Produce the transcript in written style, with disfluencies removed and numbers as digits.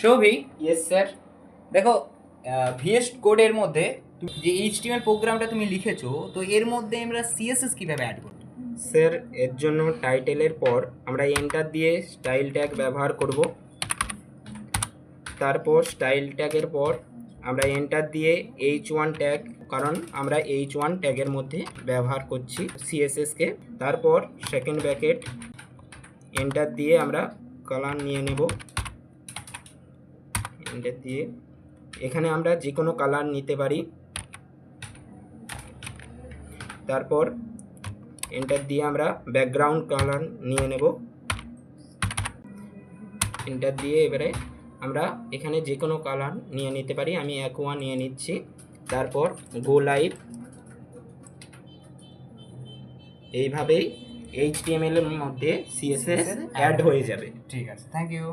Souvik, yes sir. দেখো VS কোডের মধ্যে যে এইচটিএমএল প্রোগ্রামটা তুমি লিখেছো, তো এর মধ্যে আমরা সিএসএস কিভাবে অ্যাড করব? স্যার এর জন্য টাইটেলের পর আমরা এন্টার দিয়ে স্টাইল ট্যাগ ব্যবহার করব। তারপর স্টাইল ট্যাগের পর আমরা এন্টার দিয়ে H1 ট্যাগ, কারণ আমরা H1 ট্যাগের মধ্যে ব্যবহার করছি সিএসএসকে। তারপর সেকেন্ড ব্র্যাকেট এন্টার দিয়ে আমরা কালার নিয়ে নেব। এন্টার দিয়ে এখানে আমরা যে কোনো কালার নিতে পারি। তারপর এন্টার দিয়ে আমরা ব্যাকগ্রাউন্ড কালার নিয়ে নেব। এন্টার দিয়ে এবারে আমরা এখানে যে কোনো কালার নিয়ে নিতে পারি, আমি অ্যাকোয়া নিয়ে নিচ্ছি। তারপর গো লাইভ। এইভাবেই এইচটিএমএল এর মধ্যে সিএসএস অ্যাড হয়ে যাবে। ঠিক আছে, থ্যাংক ইউ।